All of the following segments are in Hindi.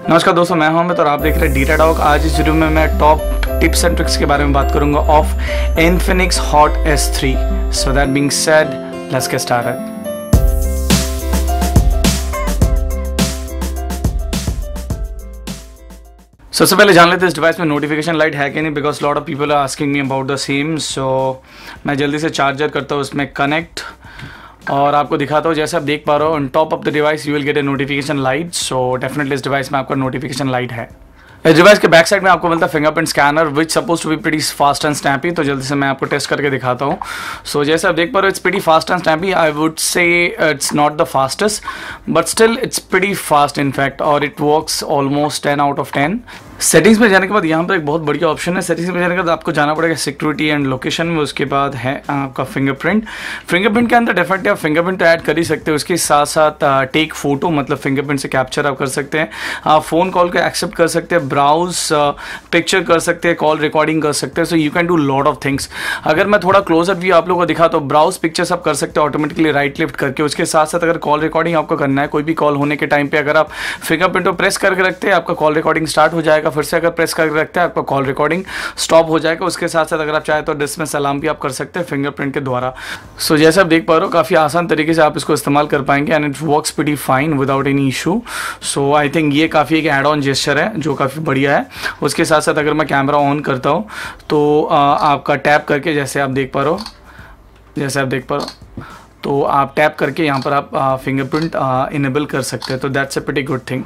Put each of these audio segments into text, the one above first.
नमस्कार दोस्तों, मैं हूं अमित और आप देख रहे हैं DataDog। आज इस वीडियो में मैं टॉप टिप्स एंड ट्रिक्स के बारे में बात करूंगा of Infinix Hot S3। So that being said, let's get started. सबसे पहले जान लेते हैं इस डिवाइस में नोटिफिकेशन लाइट है कि नहीं, because lot of people are asking me about the same. So मैं जल्दी से चार्जर करता हूँ उसमें कनेक्ट और आपको दिखाता हूँ। जैसे आप देख पा रहे हो, on top of the device you will get A notification light. So definitely इस डिवाइस में आपका नोटिफिकेशन लाइट है। इस डिवाइस के बैक साइड में आपको मिलता है fingerprint scanner which suppose to be pretty fast and snappy. तो जल्दी से मैं आपको टेस्ट करके दिखाता हूँ। सो जैसे आप देख पा रहे हो, it's pretty fast and snappy. I would say it's not the fastest but still it's pretty fast in fact, और it works almost 10 out of 10। Settings में जाने के बाद यहाँ पर एक बहुत बढ़िया ऑप्शन है। सेटिंग्स में जाने के बाद आपको जाना पड़ेगा सिक्योरिटी एंड लोकेशन में। उसके बाद है आपका फिंगरप्रिंट। फिंगरप्रिंट के अंदर डेफिनेटली आप फिंगरप्रिंट ऐड कर ही सकते हो। उसके साथ साथ टेक फोटो, मतलब फिंगरप्रिंट से कैप्चर आप कर सकते हैं। आप फ़ोन कॉल को एक्सेप्ट कर सकते हैं, ब्राउज पिक्चर कर सकते हैं, कॉल रिकॉर्डिंग कर सकते हैं। सो you can do lot of things. अगर मैं थोड़ा क्लोजर व्यू आप लोगों को दिखा तो ब्राउज पिक्चर्स आप कर सकते हो ऑटोमेटिकली राइट लिफ्ट करके। उसके साथ साथ अगर कॉल रिकॉर्डिंग आपको करना है, कोई भी कॉल होने के टाइम पे अगर आप फिंगरप्रिंट को प्रेस करके रखते हैं, आपका कॉल रिकॉर्डिंग स्टार्ट हो जाएगा। फिर से अगर प्रेस करके रखते हैं, आपका कॉल रिकॉर्डिंग स्टॉप हो जाएगा। उसके साथ साथ अगर आप चाहे तो डिस्मिस सलाम भी आप कर सकते हैं फिंगरप्रिंट के द्वारा। सो जैसे आप देख पा रहे हो, काफ़ी आसान तरीके से आप इसको इस्तेमाल कर पाएंगे and it works pretty fine without any issue. So I think ये काफ़ी एक एड ऑन जेस्चर है जो काफ़ी बढ़िया है। उसके साथ साथ अगर मैं कैमरा ऑन करता हूँ तो आपका टैप करके, जैसे आप देख पा रहे हो, तो आप टैप करके यहाँ पर आप फिंगरप्रिंट इनेबल कर सकते हैं। तो that's a pretty good thing.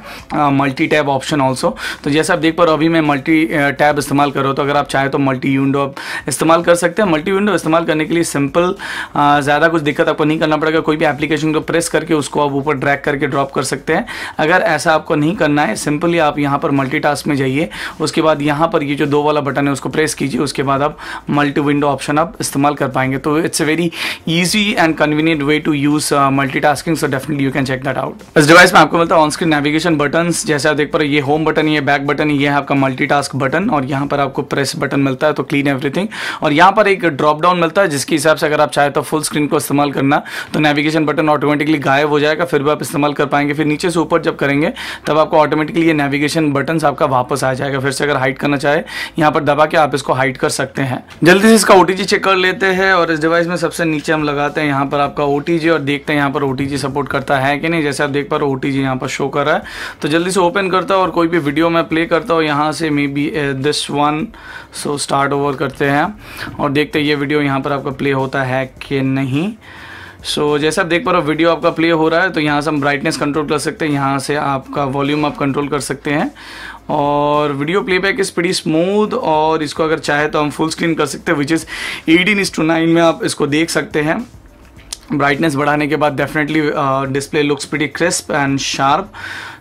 Multi tab option also. तो जैसे आप देख पा रहे हो, अभी मैं मल्टी टैब इस्तेमाल कर रहा हूँ। तो अगर आप चाहें तो मल्टी विंडो आप इस्तेमाल कर सकते हैं। मल्टी विंडो इस्तेमाल करने के लिए सिंपल, ज़्यादा कुछ दिक्कत आपको नहीं करना पड़ेगा। कोई भी एप्लीकेशन को प्रेस करके उसको आप ऊपर ड्रैग करके ड्रॉप कर सकते हैं। अगर ऐसा आपको नहीं करना है, सिंपली आप यहाँ पर मल्टीटास्क में जाइए। उसके बाद यहाँ पर ये जो 2 वाला बटन है उसको प्रेस कीजिए। उसके बाद आप मल्टी विंडो ऑप्शन आप इस्तेमाल कर पाएंगे। तो it's a very easy and convenient way to use multitasking, so definitely you can check that out। इस डिवाइस में आपको मिलता है ऑन स्क्रीन नेविगेशन बटन्स। जैसे आप देख पा रहे हो, ये होम बटन, ये बैक बटन, ये है आपका मल्टीटास्क बटन, और यहाँ पर आपको प्रेस बटन मिलता है तो क्लीन एवरीथिंग। और यहाँ पर एक ड्रॉप डाउन मिलता है जिसके हिसाब से अगर आप चाहे तो फुल स्क्रीन को इस्तेमाल करना तो नेविगेशन बटन ऑटोमेटिकली गायब हो जाएगा, फिर भी आप इस्तेमाल कर पाएंगे। फिर नीचे से ऊपर जब करेंगे तब आपको ऑटोमेटिकली ये नेविगेशन बटन आपका वापस आ जाएगा। फिर से अगर हाइड करना चाहे, यहाँ पर दबा के आप इसको हाइड कर सकते हैं। जल्दी से इसका OTG चेक कर लेते हैं। और इस डिवाइस में सबसे नीचे हम लगाते हैं यहाँ पर आपका OTG और देखते हैं यहाँ पर OTG सपोर्ट करता है कि नहीं। जैसे आप देख पा रहे हो, OTG यहाँ पर शो कर रहा है। तो जल्दी से ओपन करता हूँ और कोई भी वीडियो मैं प्ले करता हूँ यहाँ से, may be this one. So start over करते हैं और देखते हैं ये वीडियो यहाँ पर आपका प्ले होता है कि नहीं। सो जैसे आप देख पा रहे हो, वीडियो आपका प्ले हो रहा है। तो यहाँ से हम ब्राइटनेस कंट्रोल कर सकते हैं, यहाँ से आपका वॉल्यूम आप कंट्रोल कर सकते हैं। और video playback is pretty smooth, और इसको अगर चाहे तो हम फुल स्क्रीन कर सकते हैं, विच इज़ 18:9 में आप इसको देख सकते हैं। ब्राइटनेस बढ़ाने के बाद definitely display looks pretty crisp and sharp.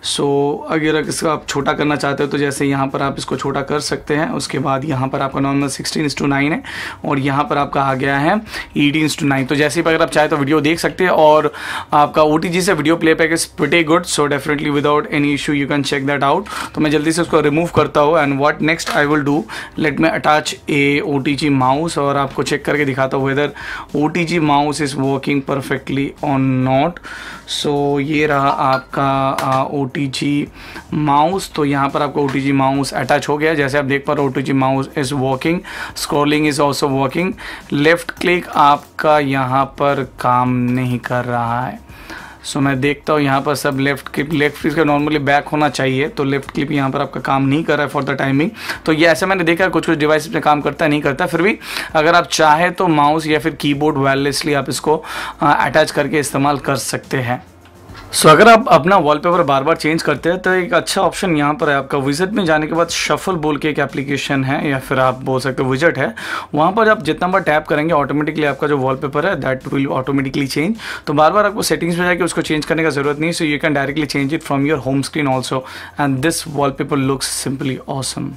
So अगर इसको आप छोटा करना चाहते हो तो जैसे यहाँ पर आप इसको छोटा कर सकते हैं। उसके बाद यहाँ पर आपका नॉर्मल 16:9 है और यहाँ पर आपका आ गया है 18:9। तो जैसे ही अगर आप चाहे तो वीडियो देख सकते हैं। और आपका OTG से video playback is pretty good, so definitely without any issue you can check that out. तो मैं जल्दी से उसको रिमूव करता हूँ and what next I will do, let me attach a OTG mouse और आपको चेक करके दिखाता हूँ whether OTG mouse is working perfectly और नॉट। सो ये रहा आपका OTG माउस। तो यहाँ पर आपका OTG माउस अटैच हो गया। जैसे आप देख पा रहे हो, OTG mouse is working, scrolling is also working. Left click आपका यहाँ पर काम नहीं कर रहा है। सो मैं देखता हूँ यहाँ पर सब लेफ्ट क्लिक का नॉर्मली बैक होना चाहिए, तो लेफ्ट क्लिक यहाँ पर आपका काम नहीं कर रहा है फॉर द टाइमिंग। तो ये ऐसा मैंने देखा कुछ डिवाइस में काम करता है, नहीं करता। फिर भी अगर आप चाहे तो माउस या फिर कीबोर्ड वायरलेसली आप इसको अटैच करके इस्तेमाल कर सकते हैं। सो अगर आप अपना वॉलपेपर बार बार चेंज करते हैं तो एक अच्छा ऑप्शन यहाँ पर है आपका। विजेट में जाने के बाद शफल बोल के एक एप्लीकेशन है, या फिर आप बोल सकते हो विजेट है। वहाँ पर आप जितना बार टैप करेंगे ऑटोमेटिकली आपका जो वॉलपेपर है दैट विल ऑटोमेटिकली चेंज। तो बार बार आपको सेटिंग्स में जाकर उसको चेंज करने का जरूरत नहीं। सो you can directly change it from your home screen also and this wallpaper looks simply awesome.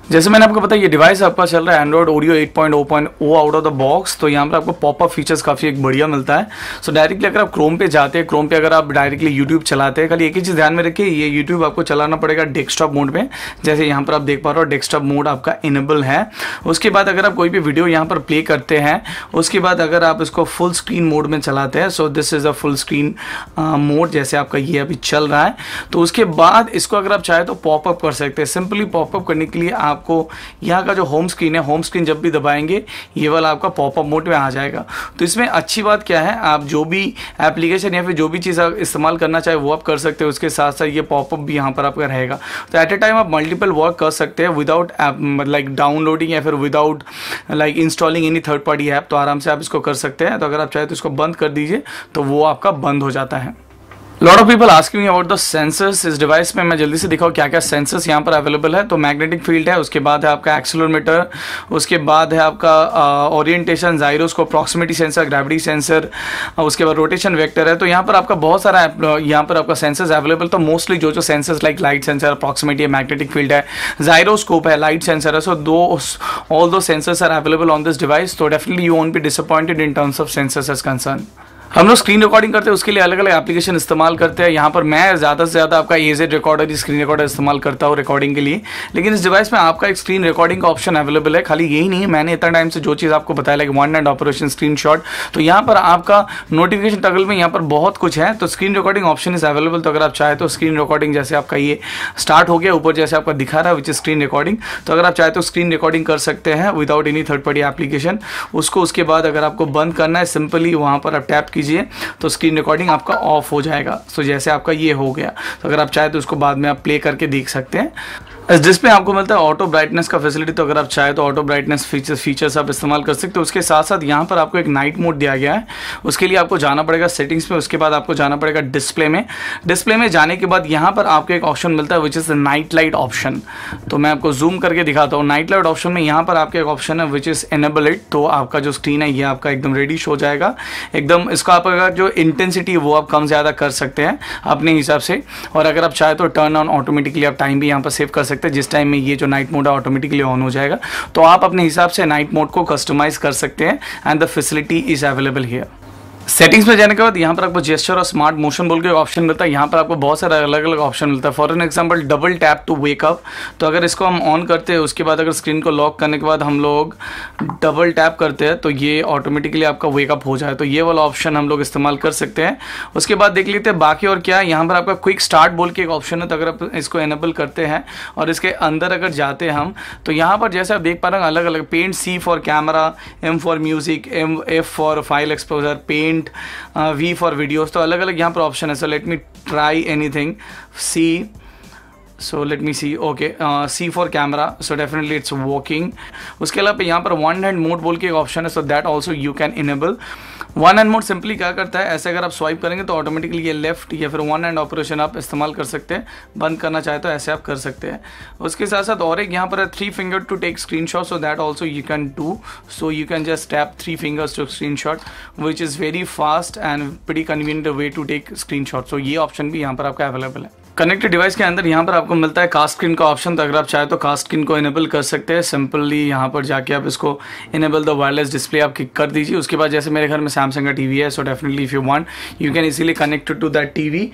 जैसे मैंने आपको बताया ये डिवाइस आपका चल रहा है Android Oreo 8.0.0 out of the box. तो यहाँ पर आपको पॉपअप फीचर्स काफ़ी एक बढ़िया मिलता है। सो डायरेक्टली अगर आप क्रोम पे जाते हैं, क्रोम पे अगर आप डायरेक्टली यूट्यूब चलाते हैं, खाली एक ही चीज़ ध्यान में रखिए, ये यूट्यूब आपको चलाना पड़ेगा डेस्कटॉप मोड में। जैसे यहाँ पर आप देख पा रहे हो डेस्कटॉप मोड आपका इनेबल है। उसके बाद अगर आप कोई भी वीडियो यहाँ पर प्ले करते हैं, उसके बाद अगर आप इसको फुल स्क्रीन मोड में चलाते हैं, so this is a full screen mode जैसे आपका ये अभी चल रहा है। तो उसके बाद इसको अगर आप चाहे तो पॉपअप कर सकते हैं। सिंपली पॉपअप करने के लिए आपको यहाँ का जो होम स्क्रीन है, होम स्क्रीन जब भी दबाएंगे ये वाला आपका पॉपअप मोड में आ जाएगा। तो इसमें अच्छी बात क्या है, आप जो भी एप्लीकेशन या फिर जो भी चीज़ आप इस्तेमाल करना चाहे वो आप कर सकते हो। उसके साथ साथ ये पॉपअप भी यहाँ पर आपका रहेगा। तो एट ए टाइम आप मल्टीपल वर्क कर सकते हैं विदाउट लाइक डाउनलोडिंग या फिर without like installing any third party app. तो आराम से आप इसको कर सकते हैं। तो अगर आप चाहे तो इसको बंद कर दीजिए तो वो आपका बंद हो जाता है। Lot of people asking me about the sensors इस डिवाइस में। मैं जल्दी से दिखाऊँ क्या क्या सेंसर्स यहाँ पर अवेलेबल है। तो मैग्नेटिक फील्ड है, उसके बाद है आपका एक्सेलरोमीटर, उसके बाद है आपका orientation, gyroscope, proximity sensor, gravity sensor, उसके बाद रोटेशन वेक्टर है। तो यहाँ पर आपका बहुत सारा यहाँ पर आपका सेंसर्स अवेलेबल। तो मोस्टली जो sensors like light sensor, proximity है, मैग्नेटिक फील्ड है, जाइरोस्कोप है, लाइट सेंसर है। सो ऑल दो sensors are available on this device. तो definitely you won't be disappointed in terms of sensors as concern. हम लोग स्क्रीन रिकॉर्डिंग करते हैं, उसके लिए अलग अलग एप्लीकेशन इस्तेमाल करते हैं। यहाँ पर मैं ज़्यादा से ज़्यादा आपका एजेड रिकॉर्डर, स्क्रीन रिकॉर्डर इस्तेमाल करता हूँ रिकॉर्डिंग के लिए। लेकिन इस डिवाइस में आपका एक स्क्रीन रिकॉर्डिंग का ऑप्शन अवेलेबल है। खाली यही नहीं है, मैंने इतना टाइम से जो चीज़ आपको बताया like one hand operation, screenshot, तो यहाँ पर आपका नोटिफिकेशन टगल में यहाँ पर बहुत कुछ है। तो screen recording option is available. तो अगर आप चाहे तो स्क्रीन रिकॉर्डिंग जैसे आपका ये स्टार्ट हो गया ऊपर जैसे आपका दिखा रहा है विच इज स्क्रीन रिकॉर्डिंग। तो अगर आप चाहे तो स्क्रीन रिकॉर्डिंग कर सकते हैं without any third party application. उसको उसके बाद अगर आपको बंद करना है, सिंपली वहाँ पर आप टैप कीजिए तो स्क्रीन रिकॉर्डिंग आपका ऑफ हो जाएगा। तो जैसे आपका ये हो गया, तो अगर आप चाहे तो उसको बाद में आप प्ले करके देख सकते हैं। इस डिस्प्ले आपको मिलता है ऑटो ब्राइटनेस का फैसिलिटी। तो अगर आप चाहे तो ऑटो ब्राइटनेस फीचर्स आप इस्तेमाल कर सकते हो। उसके साथ साथ यहाँ पर आपको एक नाइट मोड दिया गया है। उसके लिए आपको जाना पड़ेगा सेटिंग्स में, उसके बाद आपको जाना पड़ेगा डिस्प्ले में। डिस्प्ले में जाने के बाद यहाँ पर आपको एक ऑप्शन मिलता है which is night light option. तो मैं आपको जूम करके दिखाता हूँ। नाइट लाइट ऑप्शन में यहाँ पर आपका एक ऑप्शन है विच इज़ एनेबल इट। तो आपका जो स्क्रीन है ये आपका एकदम रेडिश हो जाएगा एकदम। इसका आपका जो इंटेंसिटी है वो आप कम ज़्यादा कर सकते हैं अपने हिसाब से। और अगर आप चाहे तो टर्न ऑन ऑटोमेटिकली आप टाइम भी यहाँ पर सेव कर सकते हैं। जिस टाइम में ये जो नाइट मोड है ऑटोमेटिकली ऑन हो जाएगा। तो आप अपने हिसाब से नाइट मोड को कस्टमाइज कर सकते हैं and the facility is available here. Settings में जाने के बाद यहाँ पर आपको जेस्चर और स्मार्ट मोशन बोल के ऑप्शन मिलता है। यहाँ पर आपको बहुत सारा अलग अलग ऑप्शन मिलता है। For an example double tap to wake up. तो अगर इसको हम ऑन करते हैं, उसके बाद अगर स्क्रीन को लॉक करने के बाद हम लोग डबल टैप करते हैं तो ये ऑटोमेटिकली आपका वेकअप हो जाए। तो ये वाला ऑप्शन हम लोग इस्तेमाल कर सकते हैं। उसके बाद देख लेते हैं बाकी और क्या। यहाँ पर आपका क्विक स्टार्ट बोल के एक ऑप्शन है। तो अगर आप इसको एनेबल करते हैं और इसके अंदर अगर जाते हैं हम, तो यहाँ पर जैसे आप देख पा रहे हैं अलग अलग paint, C for camera, M for music, F for file exposure, paint, V for videos. तो अलग अलग यहाँ पर ऑप्शन है। So let me try anything. So let me see, okay, C for camera, so definitely it's working. उसके अलावा यहाँ पर वन हैंड मोड बोल के एक ऑप्शन है। सो that also you can enable. One hand mode simply क्या करता है, ऐसे अगर आप स्वाइप करेंगे तो ऑटोमेटिकली ये लेफ्ट या फिर वन हैंड ऑपरेशन आप इस्तेमाल कर सकते हैं। बंद करना चाहे तो ऐसे आप कर सकते हैं। उसके साथ साथ और एक यहाँ पर है 3 finger to take screenshot. So that also you can do. So you can just tap 3 fingers to screenshot which is very fast and pretty convenient way to take screenshot. So ये ऑप्शन भी यहाँ पर आपका अवेलेबल है। कनेक्टेड डिवाइस के अंदर यहाँ पर आपको मिलता है कास्ट स्क्रीन का ऑप्शन। तो अगर आप चाहे तो कास्ट स्क्रीन को इनेबल कर सकते हैं। सिंपली यहाँ पर जाके आप इसको इनेबल द वायरलेस डिस्प्ले आप क्लिक कर दीजिए। उसके बाद जैसे मेरे घर में सैमसंग का टीवी है, so definitely if you want you can easily connect to that TV.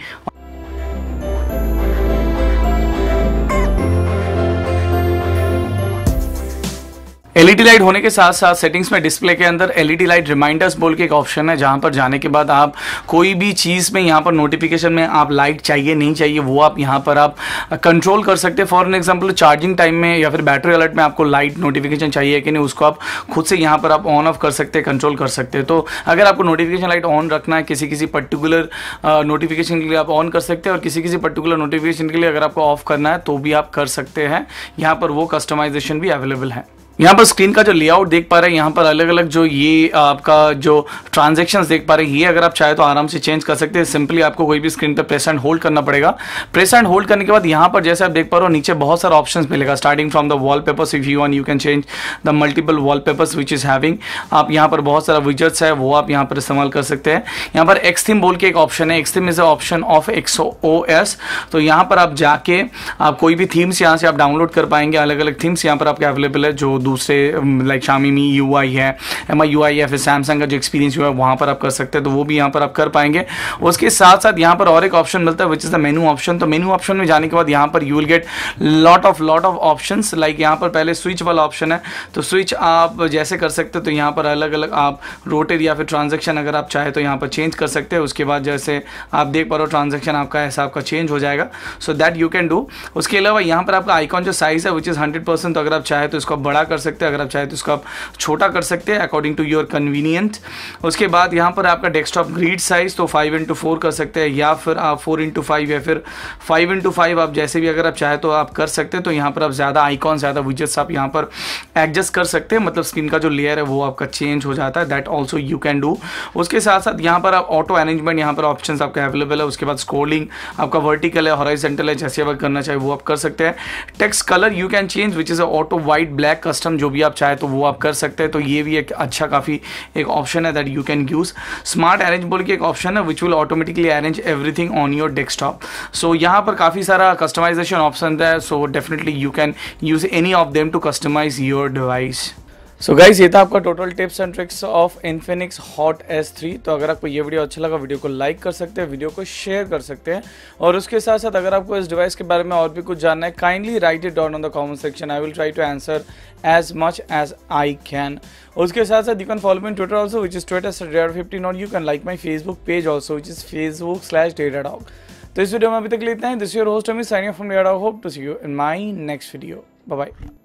LED light होने के साथ साथ सेटिंग्स में डिस्प्ले के अंदर एलईडी लाइट रिमाइंडर्स बोल के एक ऑप्शन है, जहां पर जाने के बाद आप कोई भी चीज़ में यहाँ पर नोटिफिकेशन में आप लाइट चाहिए नहीं चाहिए वो आप यहाँ पर आप कंट्रोल कर सकते हैं। For an example charging time में या फिर बैटरी अलर्ट में आपको लाइट नोटिफिकेशन चाहिए कि नहीं, उसको आप खुद से यहाँ पर आप ऑन ऑफ कर सकते हैं, कंट्रोल कर सकते हैं। तो अगर आपको नोटिफिकेशन लाइट ऑन रखना है किसी पर्टिकुलर नोटिफिकेशन के लिए आप ऑन कर सकते हैं, और किसी पर्टिकुलर नोटिफिकेशन के लिए अगर आपको ऑफ करना है तो भी आप कर सकते हैं। यहाँ पर वो कस्टमाइजेशन भी अवेलेबल है। यहाँ पर स्क्रीन का जो लेआउट देख पा रहे हैं, यहाँ पर अलग अलग जो ये आपका जो ट्रांजैक्शंस देख पा रहे हैं, ये अगर आप चाहे तो आराम से चेंज कर सकते हैं। सिंपली आपको कोई भी स्क्रीन पे प्रेस एंड होल्ड करना पड़ेगा। प्रेस एंड होल्ड करने के बाद यहाँ पर जैसे आप देख पा रहे हो नीचे बहुत सारा ऑप्शंस मिलेगा, starting from the wallpapers. If you want you can change the multiple wallpapers which is having. आप यहाँ पर बहुत सारा विजेट्स है वो आप यहाँ पर इस्तेमाल कर सकते हैं। यहाँ पर एक्स थीम बोल के एक ऑप्शन है, x theme is option of XOS। तो यहाँ पर आप जाके आप कोई भी थीम्स यहाँ से आप डाउनलोड कर पाएंगे। अलग अलग थीम्स यहाँ पर आपके अवेलेबल है, जो दूसरे लाइक Xiaomi UI है, MIUI है, फिर सैमसंग का जो एक्सपीरियंस हुआ है वहाँ पर आप कर सकते हैं, तो वो भी यहाँ पर आप कर पाएंगे। उसके साथ साथ यहाँ पर और एक ऑप्शन मिलता है which is the menu option. तो मेनू ऑप्शन में जाने के बाद यहाँ पर you will get lot of options. Like यहाँ पर पहले स्विच वाला ऑप्शन है, तो स्विच आप जैसे कर सकते हो, तो यहाँ पर अलग अलग आप रोटेट या फिर ट्रांजेक्शन अगर आप चाहे तो यहाँ पर चेंज कर सकते हैं। उसके बाद जैसे आप देख पा रहे हो ट्रांजेक्शन आपका ऐसा आपका चेंज हो जाएगा, so that you can do. उसके अलावा यहाँ पर आपका आइकॉन जो साइज है विच इज़ 100%, तो अगर आप चाहे तो इसको बड़ा कर सकते हैं, अगर आप चाहे तो इसको आप छोटा कर सकते हैं अकॉर्डिंग टू योर कन्वीनियंट। उसके बाद यहाँ पर आपका डेस्कटॉप ग्रिड साइज तो 5x4 कर सकते हैं, या फिर आप 4x5 या फिर 5x5 आप जैसे भी अगर आप चाहे तो आप कर सकते हैं। तो यहाँ पर आप ज़्यादा आइकॉन ज़्यादा विजेट्स आप यहाँ पर एडजस्ट कर सकते हैं, मतलब स्क्रीन का जो लेयर है वो आपका चेंज हो जाता है, that also you can do. उसके साथ साथ यहाँ पर आप ऑटो अरेंजमेंट यहाँ पर ऑप्शन आपके अवेलेबल है। उसके बाद स्क्रोलिंग आपका वर्टिकल है, हॉरिजॉन्टल है, जैसे आप करना चाहे वो आप कर सकते हैं। Text colour you can change which is auto white black custom, जो भी आप चाहे तो वो आप कर सकते हैं। तो ये भी एक अच्छा काफ़ी एक ऑप्शन है that you can use. Smart arrange बोल के एक ऑप्शन है which will automatically arrange everything on your desktop. So यहाँ पर काफ़ी सारा कस्टमाइजेशन ऑप्शन है, so definitely you can use any of them to customize your device. So guys ये था आपका total tips and tricks of Infinix Hot S3। तो अगर आपको ये वीडियो अच्छा लगा, वीडियो को लाइक कर सकते हैं, वीडियो को शेयर कर सकते हैं, और उसके साथ साथ अगर आपको इस डिवाइस के बारे में और भी कुछ जानना है, kindly write it down on the comment section. I will try to answer as much as I can. उसके साथ साथ you can follow me on Twitter also, which is Twitter@Datadog15, और you can like my Facebook page also, which is Facebook/Datadog. तो इस वीडियो में अभी तक लेते हैं। This your host Amit signing from Datadog. Hope to see you in my next video. Bye bye.